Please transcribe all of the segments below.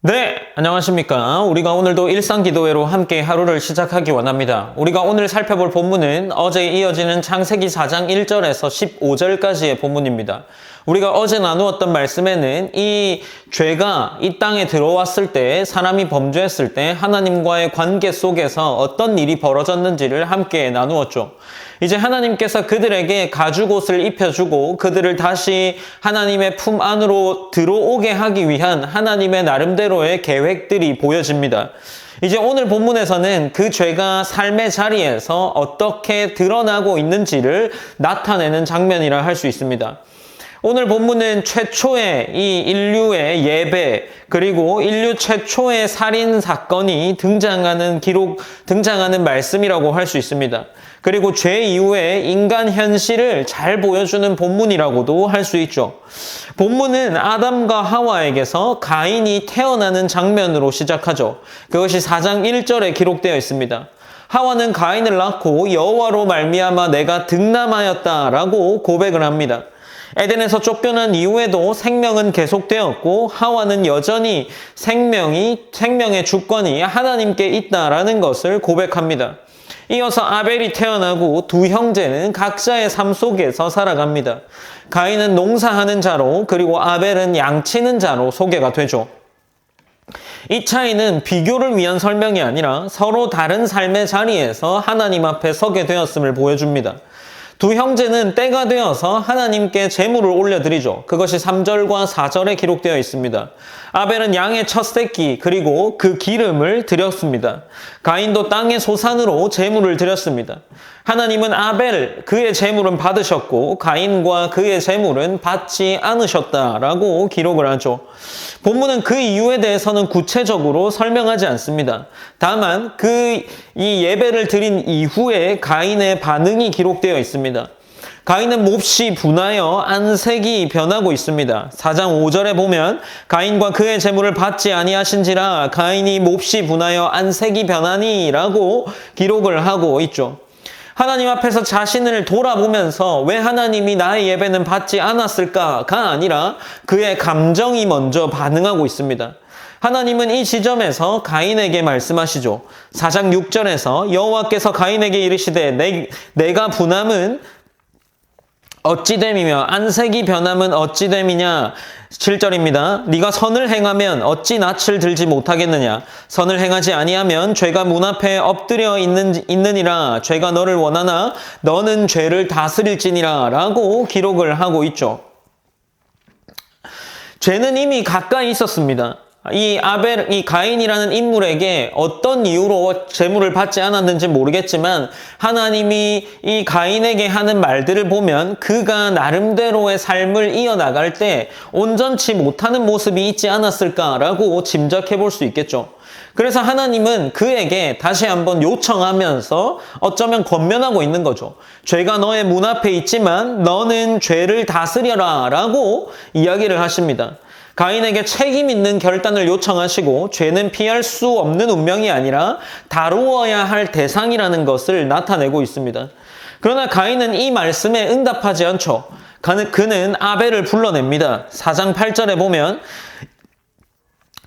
네, 안녕하십니까. 우리가 오늘도 일상기도회로 함께 하루를 시작하기 원합니다. 우리가 오늘 살펴볼 본문은 어제 이어지는 창세기 4장 1절에서 15절까지의 본문입니다. 우리가 어제 나누었던 말씀에는 이 죄가 이 땅에 들어왔을 때, 사람이 범죄했을 때 하나님과의 관계 속에서 어떤 일이 벌어졌는지를 함께 나누었죠. 이제 하나님께서 그들에게 가죽옷을 입혀주고 그들을 다시 하나님의 품 안으로 들어오게 하기 위한 하나님의 나름대로의 계획들이 보여집니다. 이제 오늘 본문에서는 그 죄가 삶의 자리에서 어떻게 드러나고 있는지를 나타내는 장면이라 할 수 있습니다. 오늘 본문은 최초의 이 인류의 예배, 그리고 인류 최초의 살인 사건이 등장하는 말씀이라고 할 수 있습니다. 그리고 죄 이후에 인간 현실을 잘 보여주는 본문이라고도 할 수 있죠. 본문은 아담과 하와에게서 가인이 태어나는 장면으로 시작하죠. 그것이 4장 1절에 기록되어 있습니다. 하와는 가인을 낳고 여호와로 말미암아 내가 득남하였다라고 고백을 합니다. 에덴에서 쫓겨난 이후에도 생명은 계속되었고 하와는 여전히 생명의 주권이 하나님께 있다라는 것을 고백합니다. 이어서 아벨이 태어나고 두 형제는 각자의 삶 속에서 살아갑니다. 가인은 농사하는 자로, 그리고 아벨은 양치는 자로 소개가 되죠. 이 차이는 비교를 위한 설명이 아니라 서로 다른 삶의 자리에서 하나님 앞에 서게 되었음을 보여줍니다. 두 형제는 때가 되어서 하나님께 제물을 올려드리죠. 그것이 3절과 4절에 기록되어 있습니다. 아벨은 양의 첫 새끼 그리고 그 기름을 드렸습니다. 가인도 땅의 소산으로 제물을 드렸습니다. 하나님은 아벨 그의 제물은 받으셨고 가인과 그의 제물은 받지 않으셨다라고 기록을 하죠. 본문은 그 이유에 대해서는 구체적으로 설명하지 않습니다. 다만 이 예배를 드린 이후에 가인의 반응이 기록되어 있습니다. 가인은 몹시 분하여 안색이 변하고 있습니다. 4장 5절에 보면 가인과 그의 제물을 받지 아니하신지라 가인이 몹시 분하여 안색이 변하니 라고 기록을 하고 있죠. 하나님 앞에서 자신을 돌아보면서 왜 하나님이 나의 예배는 받지 않았을까가 아니라 그의 감정이 먼저 반응하고 있습니다. 하나님은 이 지점에서 가인에게 말씀하시죠. 4장 6절에서 여호와께서 가인에게 이르시되 내가 분함은 어찌됨이며 안색이 변함은 어찌됨이냐. 7절입니다. 네가 선을 행하면 어찌 낯을 들지 못하겠느냐. 선을 행하지 아니하면 죄가 문 앞에 엎드려 있느니라. 죄가 너를 원하나 너는 죄를 다스릴지니라 라고 기록을 하고 있죠. 죄는 이미 가까이 있었습니다. 이 가인이라는 인물에게 어떤 이유로 제물을 받지 않았는지 모르겠지만 하나님이 이 가인에게 하는 말들을 보면 그가 나름대로의 삶을 이어나갈 때 온전치 못하는 모습이 있지 않았을까라고 짐작해 볼 수 있겠죠. 그래서 하나님은 그에게 다시 한번 요청하면서 어쩌면 권면하고 있는 거죠. 죄가 너의 문 앞에 있지만 너는 죄를 다스려라 라고 이야기를 하십니다. 가인에게 책임 있는 결단을 요청하시고 죄는 피할 수 없는 운명이 아니라 다루어야 할 대상이라는 것을 나타내고 있습니다. 그러나 가인은 이 말씀에 응답하지 않죠. 그는 아벨을 불러냅니다. 4장 8절에 보면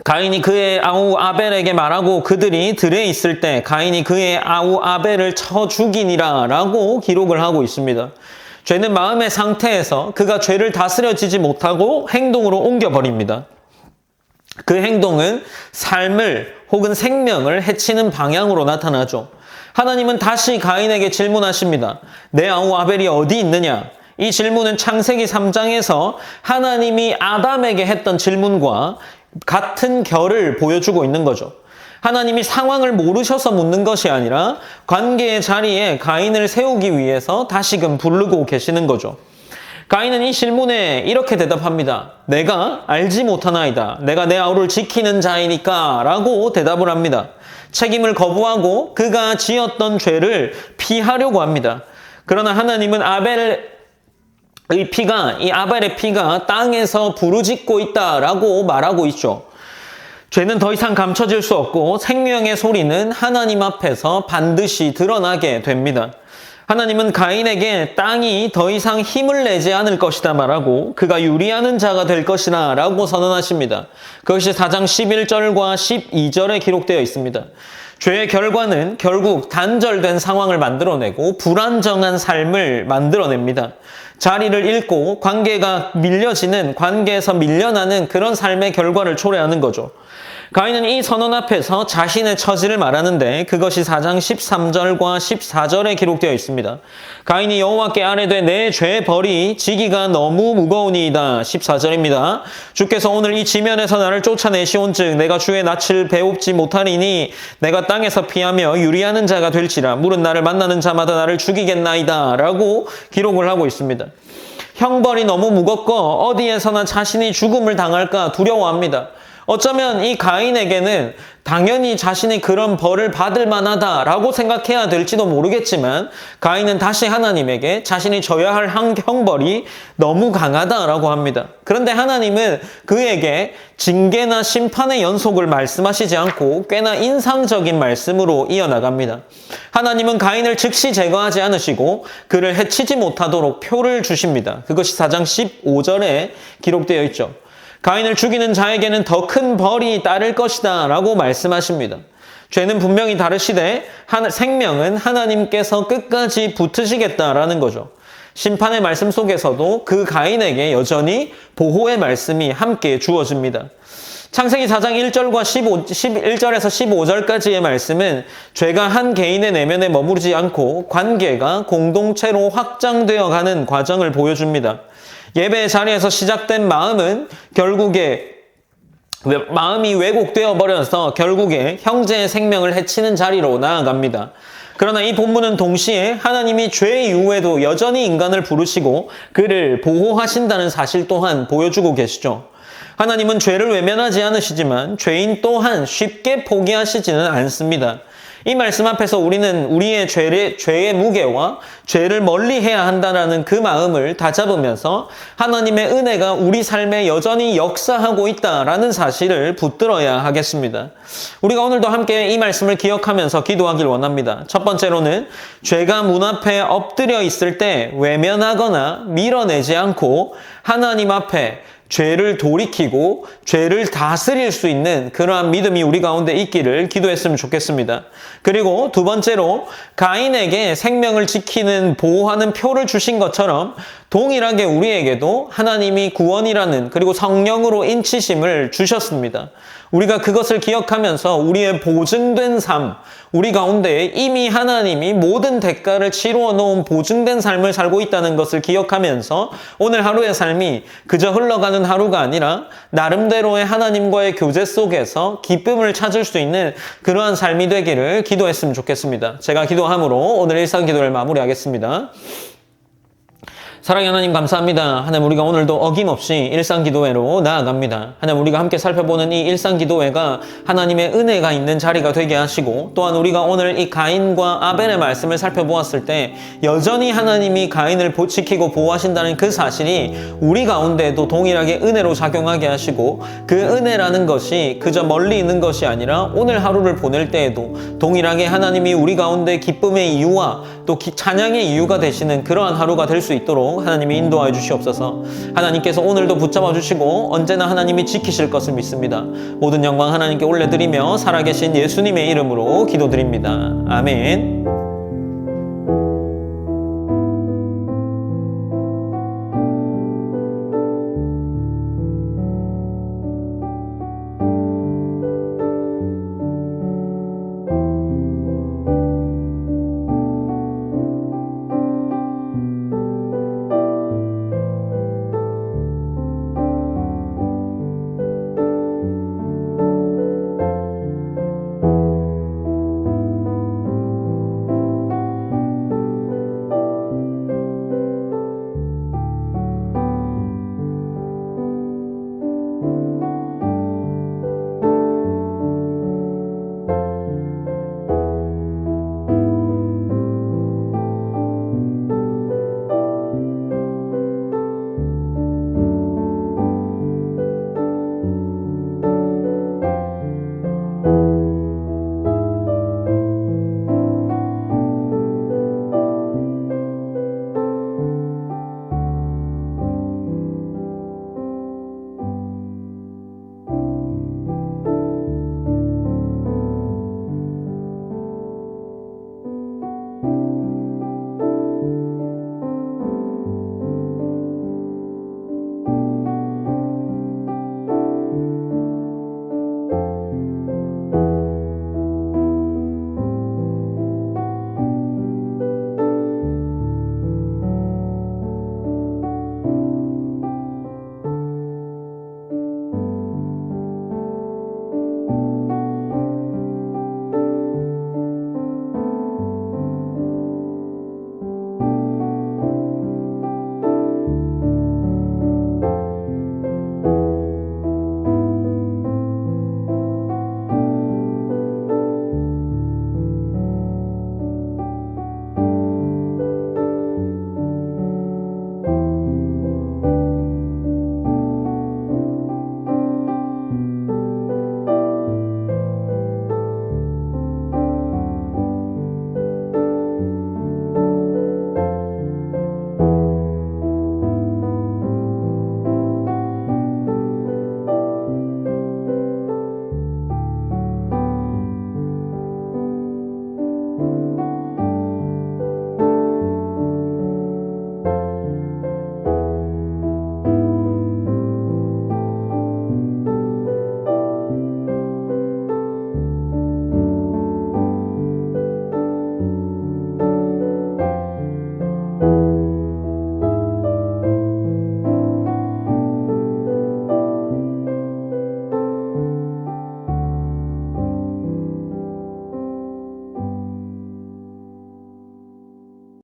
가인이 그의 아우 아벨에게 말하고 그들이 들에 있을 때 가인이 그의 아우 아벨을 쳐 죽이니라 라고 기록을 하고 있습니다. 죄는 마음의 상태에서 그가 죄를 다스려지지 못하고 행동으로 옮겨버립니다. 그 행동은 삶을 혹은 생명을 해치는 방향으로 나타나죠. 하나님은 다시 가인에게 질문하십니다. 내 아우 아벨이 어디 있느냐? 이 질문은 창세기 3장에서 하나님이 아담에게 했던 질문과 같은 결을 보여주고 있는 거죠. 하나님이 상황을 모르셔서 묻는 것이 아니라 관계의 자리에 가인을 세우기 위해서 다시금 부르고 계시는 거죠. 가인은 이 질문에 이렇게 대답합니다. 내가 알지 못하나이다. 내가 내 아우를 지키는 자이니까 라고 대답을 합니다. 책임을 거부하고 그가 지었던 죄를 피하려고 합니다. 그러나 하나님은 이 아벨의 피가 땅에서 부르짖고 있다라고 말하고 있죠. 죄는 더 이상 감춰질 수 없고 생명의 소리는 하나님 앞에서 반드시 드러나게 됩니다. 하나님은 가인에게 땅이 더 이상 힘을 내지 않을 것이다 말하고 그가 유리하는 자가 될 것이라 라고 선언하십니다. 그것이 4장 11절과 12절에 기록되어 있습니다. 죄의 결과는 결국 단절된 상황을 만들어내고 불안정한 삶을 만들어냅니다. 자리를 잃고 관계가 밀려지는, 관계에서 밀려나는 그런 삶의 결과를 초래하는 거죠. 가인은 이 선언 앞에서 자신의 처지를 말하는데 그것이 4장 13절과 14절에 기록되어 있습니다. 가인이 여호와께 아뢰되 내 죄 벌이 지기가 너무 무거우니이다. 14절입니다. 주께서 오늘 이 지면에서 나를 쫓아내시온즉 내가 주의 낯을 배웁지 못하리니 내가 땅에서 피하며 유리하는 자가 될지라 물은 나를 만나는 자마다 나를 죽이겠나이다. 라고 기록을 하고 있습니다. 형벌이 너무 무겁고 어디에서나 자신이 죽음을 당할까 두려워합니다. 어쩌면 이 가인에게는 당연히 자신이 그런 벌을 받을 만하다라고 생각해야 될지도 모르겠지만 가인은 다시 하나님에게 자신이 져야 할 형벌이 너무 강하다라고 합니다. 그런데 하나님은 그에게 징계나 심판의 연속을 말씀하시지 않고 꽤나 인상적인 말씀으로 이어나갑니다. 하나님은 가인을 즉시 제거하지 않으시고 그를 해치지 못하도록 표를 주십니다. 그것이 4장 15절에 기록되어 있죠. 가인을 죽이는 자에게는 더 큰 벌이 따를 것이다 라고 말씀하십니다. 죄는 분명히 다르시되 생명은 하나님께서 끝까지 붙으시겠다라는 거죠. 심판의 말씀 속에서도 그 가인에게 여전히 보호의 말씀이 함께 주어집니다. 창세기 4장 1절과 11절에서 15절까지의 말씀은 죄가 한 개인의 내면에 머무르지 않고 관계가 공동체로 확장되어 가는 과정을 보여줍니다. 예배의 자리에서 시작된 마음은 결국에 마음이 왜곡되어 버려서 결국에 형제의 생명을 해치는 자리로 나아갑니다. 그러나 이 본문은 동시에 하나님이 죄 이후에도 여전히 인간을 부르시고 그를 보호하신다는 사실 또한 보여주고 계시죠. 하나님은 죄를 외면하지 않으시지만 죄인 또한 쉽게 포기하시지는 않습니다. 이 말씀 앞에서 우리는 우리의 죄의 무게와 죄를 멀리해야 한다는 그 마음을 다잡으면서 하나님의 은혜가 우리 삶에 여전히 역사하고 있다라는 사실을 붙들어야 하겠습니다. 우리가 오늘도 함께 이 말씀을 기억하면서 기도하길 원합니다. 첫 번째로는 죄가 문 앞에 엎드려 있을 때 외면하거나 밀어내지 않고 하나님 앞에 죄를 돌이키고 죄를 다스릴 수 있는 그러한 믿음이 우리 가운데 있기를 기도했으면 좋겠습니다. 그리고 두 번째로 가인에게 생명을 지키는 보호하는 표를 주신 것처럼 동일하게 우리에게도 하나님이 구원이라는 그리고 성령으로 인치심을 주셨습니다. 우리가 그것을 기억하면서 우리의 보증된 삶, 우리 가운데 이미 하나님이 모든 대가를 치루어 놓은 보증된 삶을 살고 있다는 것을 기억하면서 오늘 하루의 삶이 그저 흘러가는 하루가 아니라 나름대로의 하나님과의 교제 속에서 기쁨을 찾을 수 있는 그러한 삶이 되기를 기도했으면 좋겠습니다. 제가 기도함으로 오늘 일상 기도를 마무리하겠습니다. 사랑의 하나님 감사합니다. 하나님 우리가 오늘도 어김없이 일상기도회로 나아갑니다. 하나님 우리가 함께 살펴보는 이 일상기도회가 하나님의 은혜가 있는 자리가 되게 하시고 또한 우리가 오늘 이 가인과 아벨의 말씀을 살펴보았을 때 여전히 하나님이 가인을 지키고 보호하신다는 그 사실이 우리 가운데에도 동일하게 은혜로 작용하게 하시고 그 은혜라는 것이 그저 멀리 있는 것이 아니라 오늘 하루를 보낼 때에도 동일하게 하나님이 우리 가운데 기쁨의 이유와 또 찬양의 이유가 되시는 그러한 하루가 될 수 있도록 하나님이 인도하여 주시옵소서. 하나님께서 오늘도 붙잡아 주시고 언제나 하나님이 지키실 것을 믿습니다. 모든 영광 하나님께 올려드리며 살아계신 예수님의 이름으로 기도드립니다. 아멘.